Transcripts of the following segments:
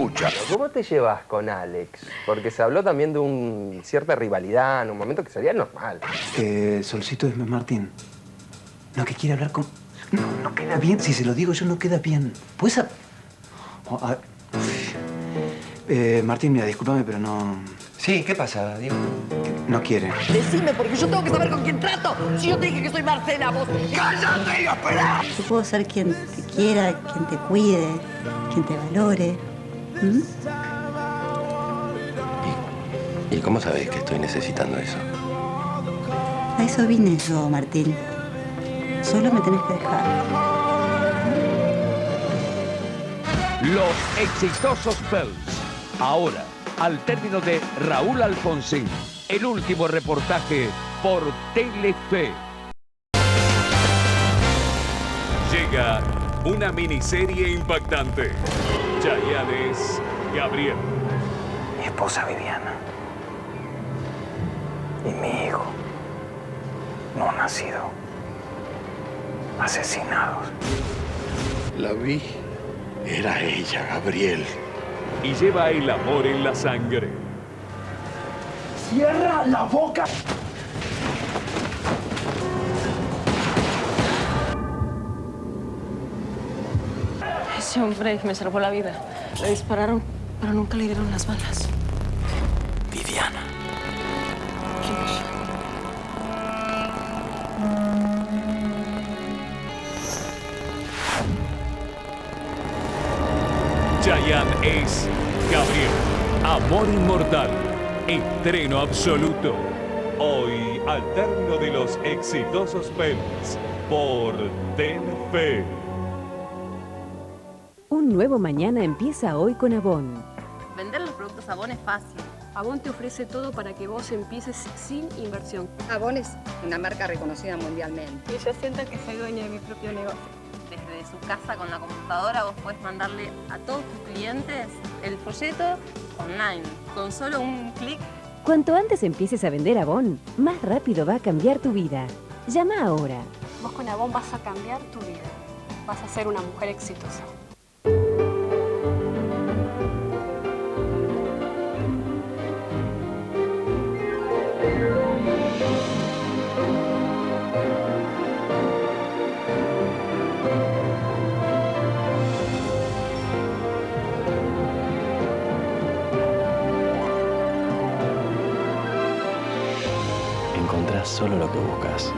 escucha. ¿Cómo te llevas con Alex? Porque se habló también de cierta rivalidad en un momento que sería normal. Solcito es Martín. No, que quiere hablar con... No, no queda bien. Si se lo digo yo, no queda bien. ¿Puedes...? Martín, mira, discúlpame, pero no... Sí, ¿qué pasa, Diego? No quiere. Decime, porque yo tengo que saber con quién trato. Si yo te dije que soy Marcela, vos... ¡Cállate y espera! Yo puedo ser quien te quiera, quien te cuide, quien te valore. ¿Y cómo sabés que estoy necesitando eso? A eso vine yo, Martín. Solo me tenés que dejar. Los exitosos Phelps. Ahora, al término de Raúl Alfonsín, el último reportaje por Telefe. Llega una miniserie impactante. Chayanne es Gabriel. Mi esposa Viviana. Y mi hijo. No nacido. Asesinados. La vi. Era ella, Gabriel. Y lleva el amor en la sangre. ¡Cierra la boca! Ese hombre me salvó la vida. Le dispararon, pero nunca le dieron las balas. Viviana. ¿Quién es? Chayanne es Gabriel. Amor inmortal. Estreno absoluto. Hoy, al término de los exitosos Phelps, por Telefe. Un nuevo mañana empieza hoy con Avon. Vender los productos Avon es fácil. Avon te ofrece todo para que vos empieces sin inversión. Avon es una marca reconocida mundialmente. Y yo siento que soy dueña de mi propio negocio. Desde su casa con la computadora vos podés mandarle a todos tus clientes el folleto online. Con solo un clic. Cuanto antes empieces a vender Avon, más rápido va a cambiar tu vida. Llama ahora. Vos con Avon vas a cambiar tu vida. Vas a ser una mujer exitosa. Encontrás solo lo que buscas.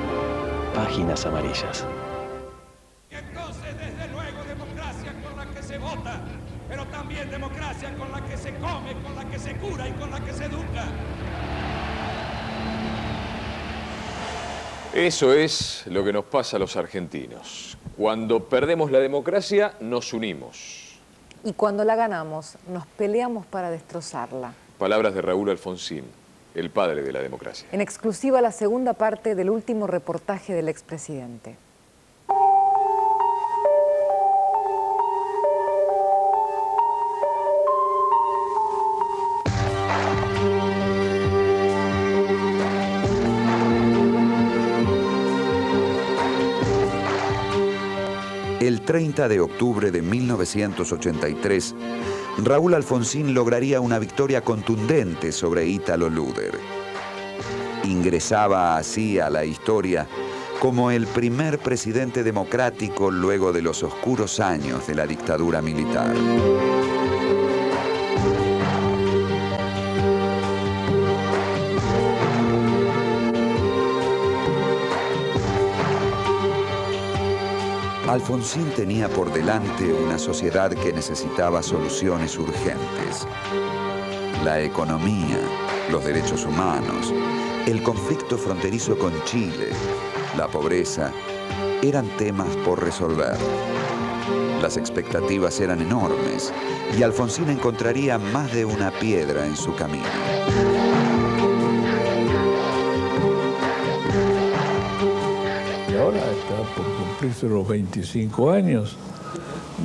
Páginas amarillas. Y entonces, desde luego, democracia con la que se vota, pero también democracia con la que se come, con la que se cura y con la que se educa. Eso es lo que nos pasa a los argentinos. Cuando perdemos la democracia, nos unimos. Y cuando la ganamos, nos peleamos para destrozarla. Palabras de Raúl Alfonsín, el padre de la democracia. En exclusiva, la segunda parte del último reportaje del expresidente. El 30 de octubre de 1983, Raúl Alfonsín lograría una victoria contundente sobre Ítalo Luder. Ingresaba así a la historia como el primer presidente democrático luego de los oscuros años de la dictadura militar. Alfonsín tenía por delante una sociedad que necesitaba soluciones urgentes. La economía, los derechos humanos, el conflicto fronterizo con Chile, la pobreza, eran temas por resolver. Las expectativas eran enormes y Alfonsín encontraría más de una piedra en su camino. Y ahora está por cumplirse los 25 años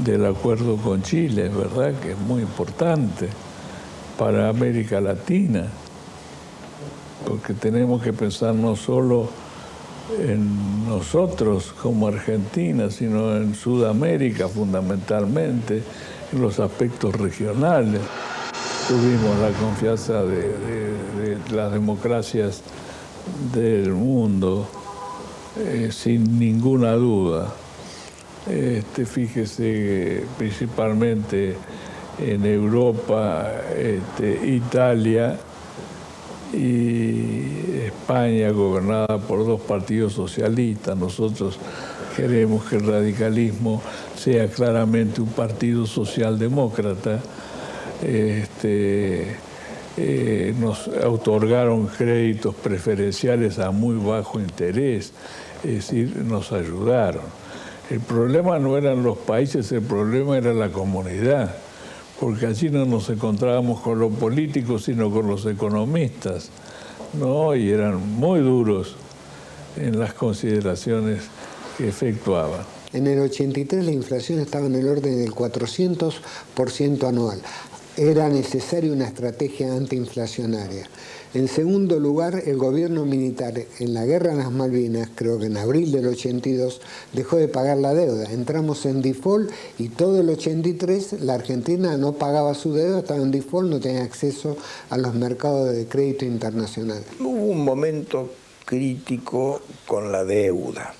del acuerdo con Chile, ¿verdad? Que es muy importante para América Latina, porque tenemos que pensar no solo en nosotros como Argentina, sino en Sudamérica fundamentalmente, en los aspectos regionales. Tuvimos la confianza de las democracias del mundo, sin ninguna duda. Fíjese, principalmente en Europa, Italia y España, gobernada por dos partidos socialistas. Nosotros queremos que el radicalismo sea claramente un partido socialdemócrata. Nos otorgaron créditos preferenciales a muy bajo interés, es decir, nos ayudaron. El problema no eran los países, el problema era la comunidad, porque allí no nos encontrábamos con los políticos, sino con los economistas, ¿no? Y eran muy duros en las consideraciones que efectuaban. En el 83 la inflación estaba en el orden del 400% anual. Era necesaria una estrategia antiinflacionaria. En segundo lugar, el gobierno militar en la guerra en las Malvinas, creo que en abril del 82, dejó de pagar la deuda. Entramos en default y todo el 83 la Argentina no pagaba su deuda, estaba en default, no tenía acceso a los mercados de crédito internacional. Hubo un momento crítico con la deuda.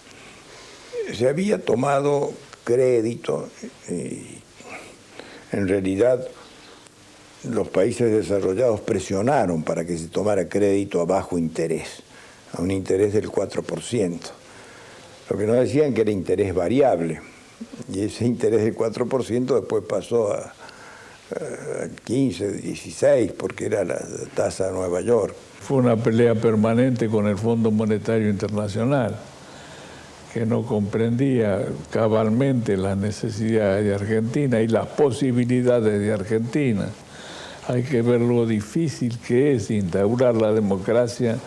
Se había tomado crédito y en realidad los países desarrollados presionaron para que se tomara crédito a bajo interés, a un interés del 4%. Lo que nos decían que era interés variable, y ese interés del 4% después pasó a 15, 16, porque era la tasa de Nueva York. Fue una pelea permanente con el Fondo Monetario Internacional, que no comprendía cabalmente las necesidades de Argentina y las posibilidades de Argentina. Hay que ver lo difícil que es instaurar la democracia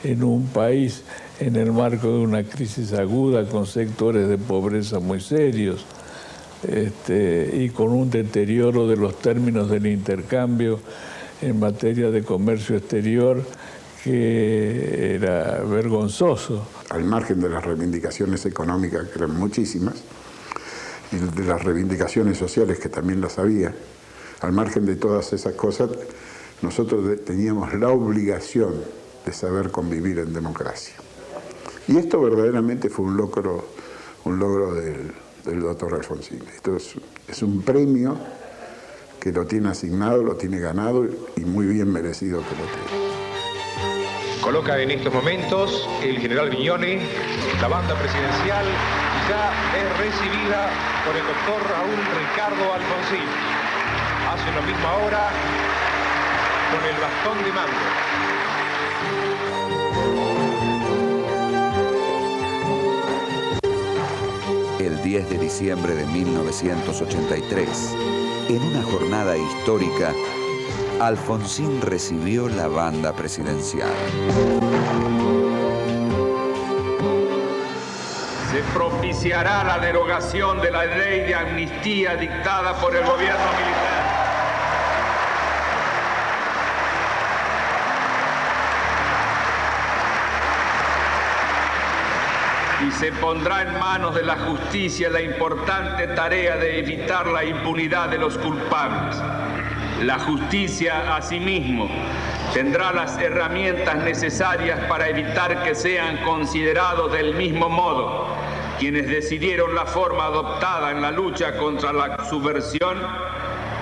en un país en el marco de una crisis aguda con sectores de pobreza muy serios y con un deterioro de los términos del intercambio en materia de comercio exterior que era vergonzoso. Al margen de las reivindicaciones económicas, que eran muchísimas, y de las reivindicaciones sociales, que también las había, al margen de todas esas cosas, nosotros teníamos la obligación de saber convivir en democracia. Y esto verdaderamente fue un logro del doctor Alfonsín. Esto es un premio que lo tiene asignado, lo tiene ganado y muy bien merecido que lo tiene. Coloca en estos momentos el general Viñone la banda presidencial y ya es recibida por el doctor Raúl Ricardo Alfonsín. Hace lo mismo ahora con el bastón de mando. El 10 de diciembre de 1983, en una jornada histórica, Alfonsín recibió la banda presidencial. Se propiciará la derogación de la ley de amnistía dictada por el gobierno militar. Y se pondrá en manos de la justicia la importante tarea de evitar la impunidad de los culpables. La justicia, asimismo, tendrá las herramientas necesarias para evitar que sean considerados del mismo modo quienes decidieron la forma adoptada en la lucha contra la subversión,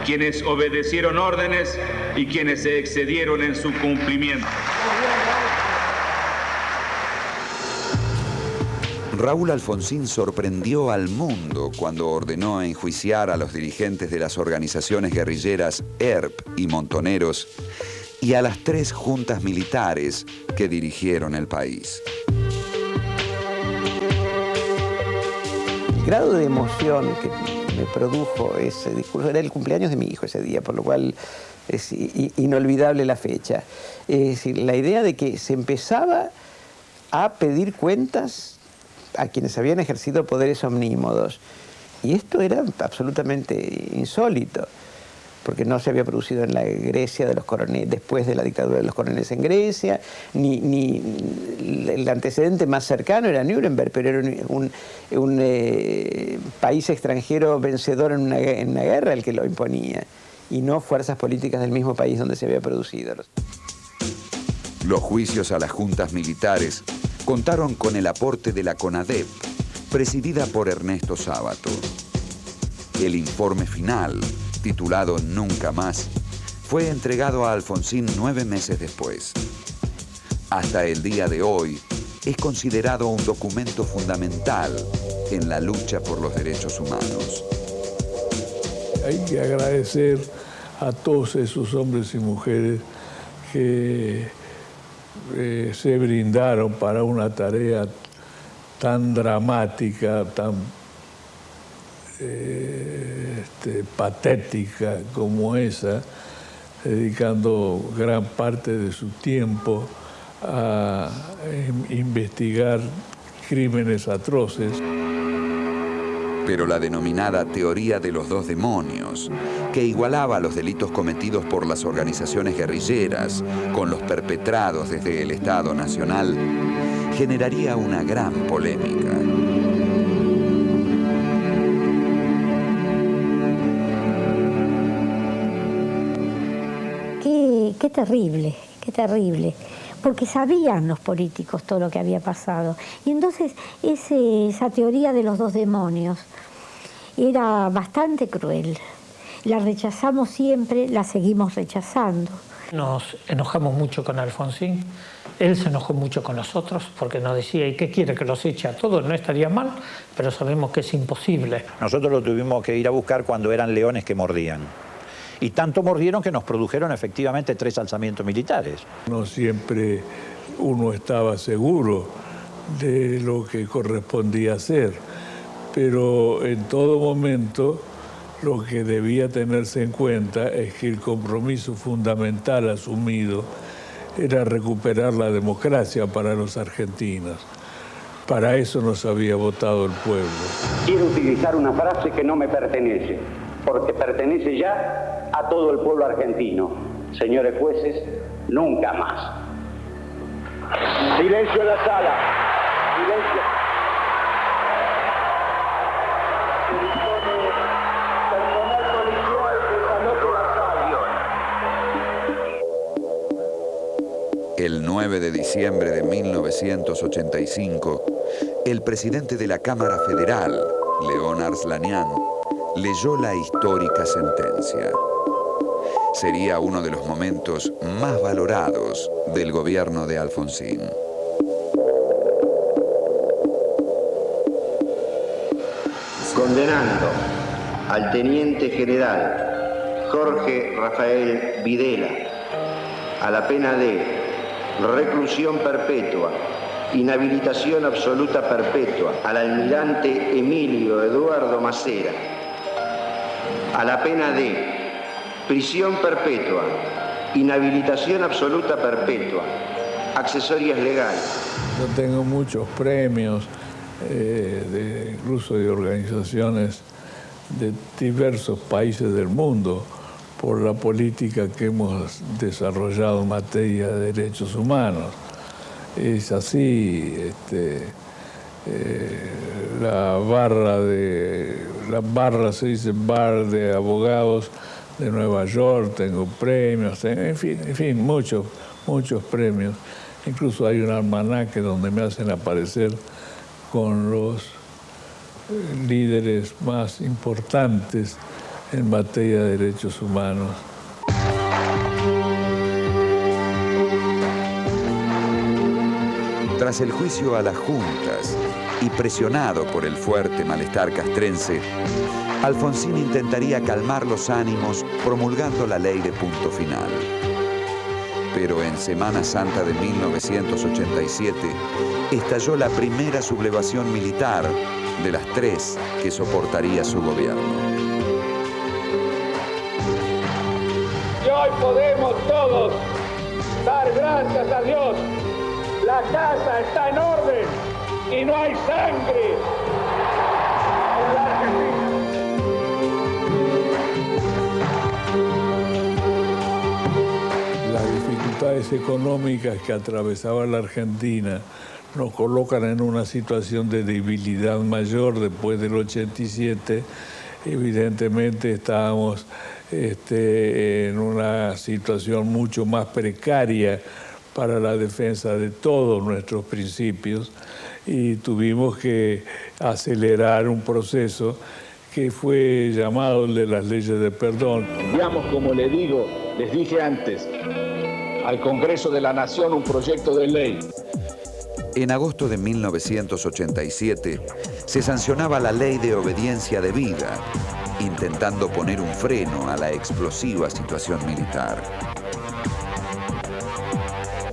quienes obedecieron órdenes y quienes se excedieron en su cumplimiento. Raúl Alfonsín sorprendió al mundo cuando ordenó enjuiciar a los dirigentes de las organizaciones guerrilleras ERP y Montoneros y a las 3 juntas militares que dirigieron el país. El grado de emoción que me produjo ese discurso, era el cumpleaños de mi hijo ese día, por lo cual es inolvidable la fecha. Es decir, la idea de que se empezaba a pedir cuentas a quienes habían ejercido poderes omnímodos. Y esto era absolutamente insólito, porque no se había producido en la Grecia de los coroneles, después de la dictadura de los coroneles en Grecia, ni el antecedente más cercano era Nuremberg, pero era un país extranjero vencedor en una guerra el que lo imponía, y no fuerzas políticas del mismo país donde se había producido. Los juicios a las juntas militares contaron con el aporte de la CONADEP, presidida por Ernesto Sábato. El informe final, titulado Nunca Más, fue entregado a Alfonsín 9 meses después. Hasta el día de hoy, es considerado un documento fundamental en la lucha por los derechos humanos. Hay que agradecer a todos esos hombres y mujeres que se brindaron para una tarea tan dramática, tan patética como esa, dedicando gran parte de su tiempo a investigar crímenes atroces. Pero la denominada teoría de los dos demonios, que igualaba los delitos cometidos por las organizaciones guerrilleras con los perpetrados desde el Estado Nacional, generaría una gran polémica. Qué terrible, porque sabían los políticos todo lo que había pasado. Y entonces esa teoría de los dos demonios era bastante cruel. La rechazamos siempre, la seguimos rechazando. Nos enojamos mucho con Alfonsín, él se enojó mucho con nosotros porque nos decía, ¿y qué quiere? Que los eche a todos, no estaría mal, pero sabemos que es imposible. Nosotros lo tuvimos que ir a buscar cuando eran leones que mordían. Y tanto mordieron que nos produjeron efectivamente 3 alzamientos militares. No siempre uno estaba seguro de lo que correspondía hacer, pero en todo momento lo que debía tenerse en cuenta es que el compromiso fundamental asumido era recuperar la democracia para los argentinos. Para eso nos había votado el pueblo. Quiero utilizar una frase que no me pertenece, porque pertenece ya a todo el pueblo argentino. Señores jueces, nunca más. Silencio en la sala. Silencio. El 9 de diciembre de 1985, el presidente de la Cámara Federal, León Arslanian, leyó la histórica sentencia. Sería uno de los momentos más valorados del gobierno de Alfonsín. Condenando al teniente general Jorge Rafael Videla a la pena de reclusión perpetua, inhabilitación absoluta perpetua, al almirante Emilio Eduardo Macera a la pena de prisión perpetua, inhabilitación absoluta perpetua, accesorias legales. Yo tengo muchos premios, incluso de organizaciones de diversos países del mundo, por la política que hemos desarrollado en materia de derechos humanos. Es así, la barra se dice bar de abogados de Nueva York, tengo premios, en fin, muchos premios. Incluso hay un almanaque donde me hacen aparecer con los líderes más importantes en materia de derechos humanos. Tras el juicio a las juntas y presionado por el fuerte malestar castrense, Alfonsín intentaría calmar los ánimos promulgando la ley de punto final. Pero en Semana Santa de 1987 estalló la primera sublevación militar de las 3 que soportaría su gobierno. Y hoy podemos todos dar gracias a Dios. La casa está en orden y no hay sangre en la Argentina. dificultades económicas que atravesaba la Argentina nos colocan en una situación de debilidad mayor después del 87. Evidentemente estábamos en una situación mucho más precaria para la defensa de todos nuestros principios y tuvimos que acelerar un proceso que fue llamado el de las leyes de perdón. Enviamos, como les dije antes, al Congreso de la Nación un proyecto de ley. En agosto de 1987 se sancionaba la Ley de Obediencia Debida, intentando poner un freno a la explosiva situación militar.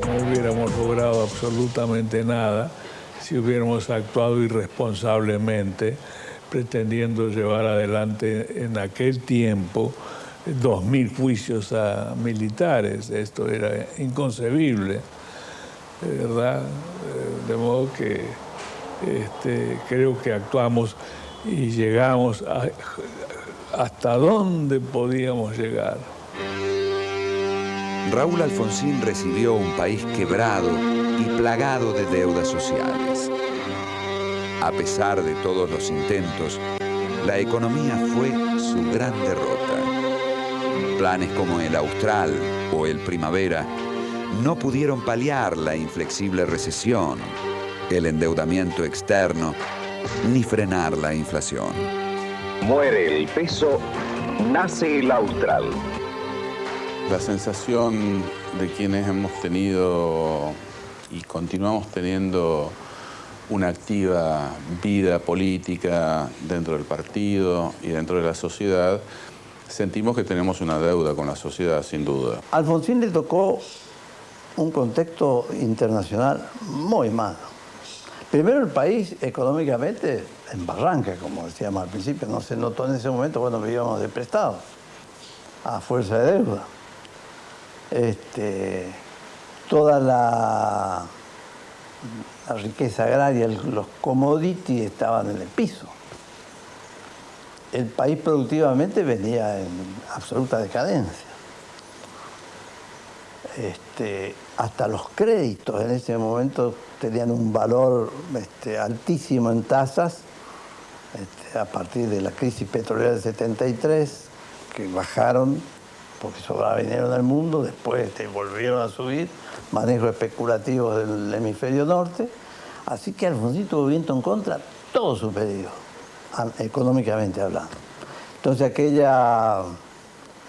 No hubiéramos logrado absolutamente nada si hubiéramos actuado irresponsablemente, pretendiendo llevar adelante en aquel tiempo 2000 juicios a militares. Esto era inconcebible, ¿verdad? De modo que creo que actuamos y llegamos hasta dónde podíamos llegar. Raúl Alfonsín recibió un país quebrado y plagado de deudas sociales. A pesar de todos los intentos, la economía fue su gran derrota. Planes como el Austral o el Primavera no pudieron paliar la inflexible recesión, el endeudamiento externo, ni frenar la inflación. Muere el peso, nace el Austral. La sensación de quienes hemos tenido y continuamos teniendo una activa vida política dentro del partido y dentro de la sociedad, sentimos que tenemos una deuda con la sociedad, sin duda. A Alfonsín le tocó un contexto internacional muy malo. Primero, el país económicamente en barranca, como decíamos al principio, no se notó en ese momento cuando vivíamos de prestado, a fuerza de deuda. Toda la riqueza agraria, los commodities estaban en el piso. El país productivamente venía en absoluta decadencia. Hasta los créditos en ese momento tenían un valor altísimo en tasas, a partir de la crisis petrolera del 73, que bajaron porque sobraba dinero en el mundo, después volvieron a subir, manejos especulativos del hemisferio norte, así que Alfonsín tuvo viento en contra todo su periodo, económicamente hablando. Entonces aquella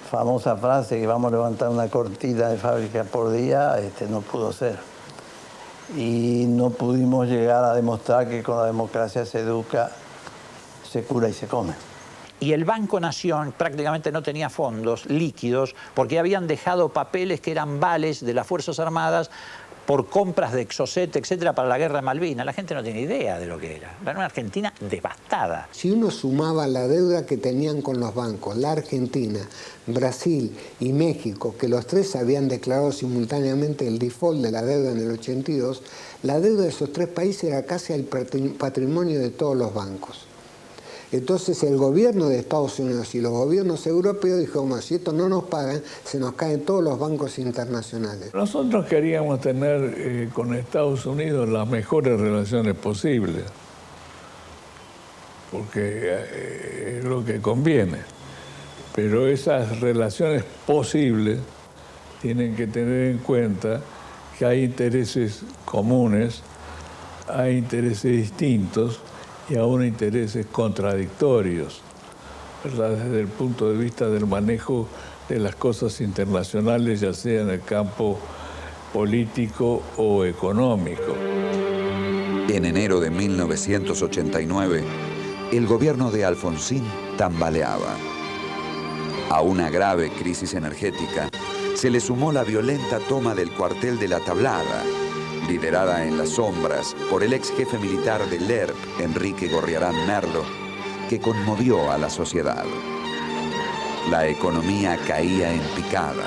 famosa frase que vamos a levantar una cortina de fábrica por día, no pudo ser. Y no pudimos llegar a demostrar que con la democracia se educa, se cura y se come. Y el Banco Nación prácticamente no tenía fondos líquidos porque habían dejado papeles que eran vales de las Fuerzas Armadas por compras de Exocet, etcétera, para la guerra de Malvinas. La gente no tiene idea de lo que era. Era una Argentina devastada. Si uno sumaba la deuda que tenían con los bancos, la Argentina, Brasil y México, que los tres habían declarado simultáneamente el default de la deuda en el 82, la deuda de esos tres países era casi el patrimonio de todos los bancos. Entonces el gobierno de Estados Unidos y los gobiernos europeos dijeron, si esto no nos pagan, se nos caen todos los bancos internacionales. Nosotros queríamos tener con Estados Unidos las mejores relaciones posibles, porque es lo que conviene. Pero esas relaciones posibles tienen que tener en cuenta que hay intereses comunes, hay intereses distintos, y aún intereses contradictorios, ¿verdad? Desde el punto de vista del manejo de las cosas internacionales, ya sea en el campo político o económico. En enero de 1989, el gobierno de Alfonsín tambaleaba. A una grave crisis energética se le sumó la violenta toma del cuartel de La Tablada, liderada en las sombras por el ex jefe militar del ERP, Enrique Gorriarán Merlo, que conmovió a la sociedad. La economía caía en picada,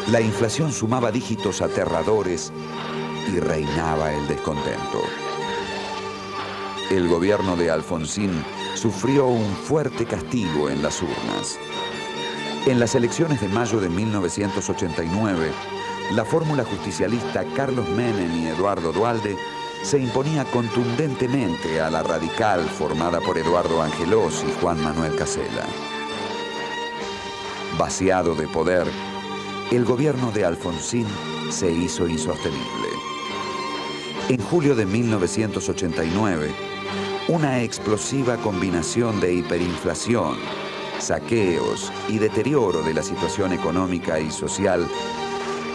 la inflación sumaba dígitos aterradores y reinaba el descontento. El gobierno de Alfonsín sufrió un fuerte castigo en las urnas. En las elecciones de mayo de 1989, la fórmula justicialista Carlos Menem y Eduardo Duhalde se imponía contundentemente a la radical formada por Eduardo Angelós y Juan Manuel Casella. Vaciado de poder, el gobierno de Alfonsín se hizo insostenible. En julio de 1989, una explosiva combinación de hiperinflación, saqueos y deterioro de la situación económica y social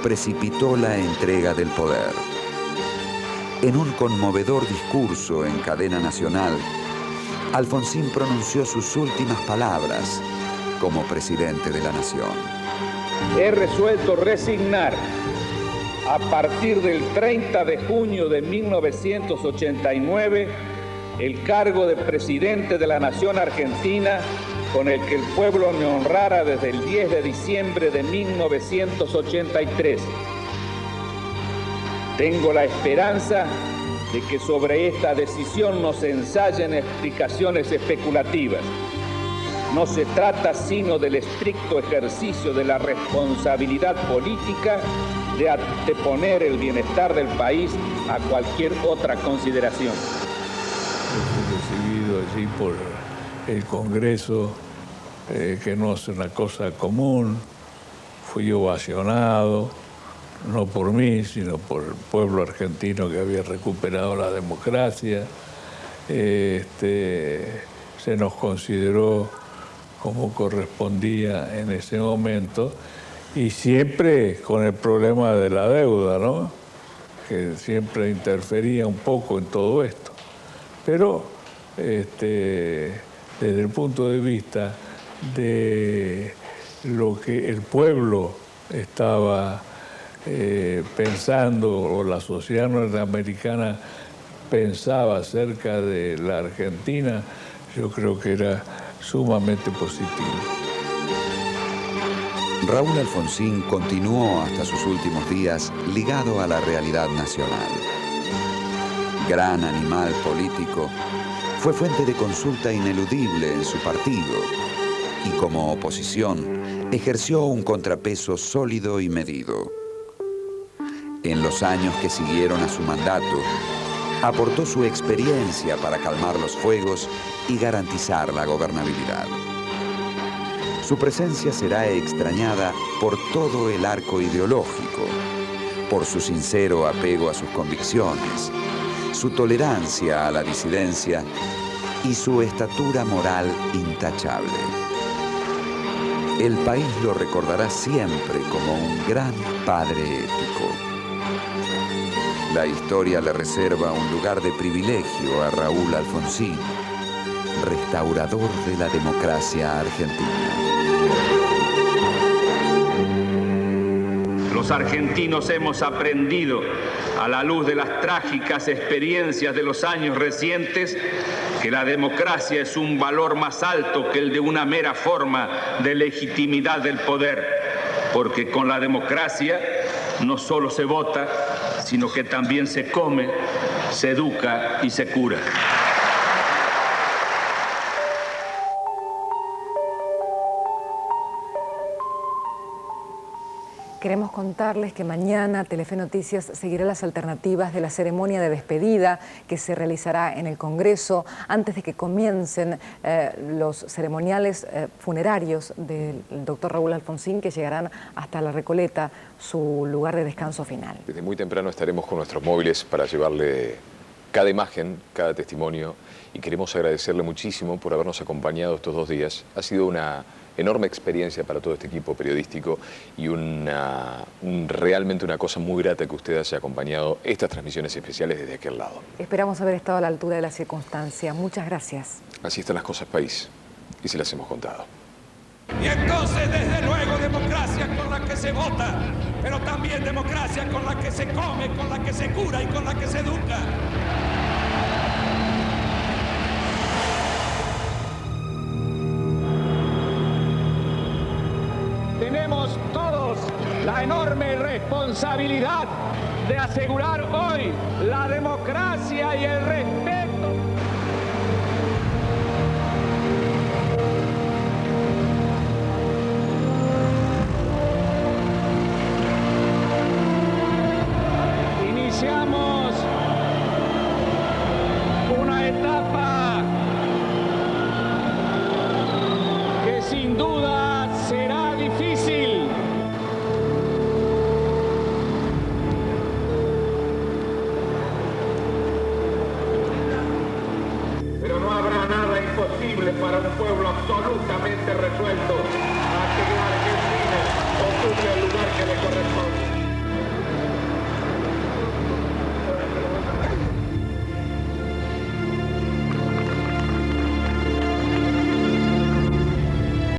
precipitó la entrega del poder. En un conmovedor discurso en cadena nacional, Alfonsín pronunció sus últimas palabras como presidente de la nación. He resuelto resignar a partir del 30 de junio de 1989 el cargo de presidente de la nación argentina con el que el pueblo me honrara desde el 10 de diciembre de 1983. Tengo la esperanza de que sobre esta decisión no se ensayen explicaciones especulativas. No se trata sino del estricto ejercicio de la responsabilidad política de anteponer el bienestar del país a cualquier otra consideración. Recibido allí por el Congreso, que no es una cosa común, fui ovacionado, no por mí, sino por el pueblo argentino que había recuperado la democracia. Se nos consideró como correspondía en ese momento, y siempre con el problema de la deuda, ¿no?, que siempre interfería un poco en todo esto. Pero desde el punto de vista de lo que el pueblo estaba pensando, o la sociedad norteamericana pensaba acerca de la Argentina, yo creo que era sumamente positivo. Raúl Alfonsín continuó hasta sus últimos días ligado a la realidad nacional. Gran animal político, fue fuente de consulta ineludible en su partido y como oposición ejerció un contrapeso sólido y medido. En los años que siguieron a su mandato, aportó su experiencia para calmar los fuegos y garantizar la gobernabilidad. Su presencia será extrañada por todo el arco ideológico, por su sincero apego a sus convicciones, su tolerancia a la disidencia y su estatura moral intachable. El país lo recordará siempre como un gran padre ético. La historia le reserva un lugar de privilegio a Raúl Alfonsín, restaurador de la democracia argentina. Los argentinos hemos aprendido, a la luz de las trágicas experiencias de los años recientes, que la democracia es un valor más alto que el de una mera forma de legitimidad del poder, porque con la democracia no solo se vota, sino que también se come, se educa y se cura. Queremos contarles que mañana Telefe Noticias seguirá las alternativas de la ceremonia de despedida que se realizará en el Congreso antes de que comiencen los ceremoniales funerarios del doctor Raúl Alfonsín, que llegarán hasta La Recoleta, su lugar de descanso final. Desde muy temprano estaremos con nuestros móviles para llevarle cada imagen, cada testimonio, y queremos agradecerle muchísimo por habernos acompañado estos 2 días. Ha sido una enorme experiencia para todo este equipo periodístico y realmente una cosa muy grata que usted haya acompañado estas transmisiones especiales desde aquel lado. Esperamos haber estado a la altura de la circunstancia. Muchas gracias. Así están las cosas, país, y se las hemos contado. Y entonces, desde luego, democracia con la que se vota, pero también democracia con la que se come, con la que se cura y con la que se educa. Tenemos todos la enorme responsabilidad de asegurar hoy la democracia y el respeto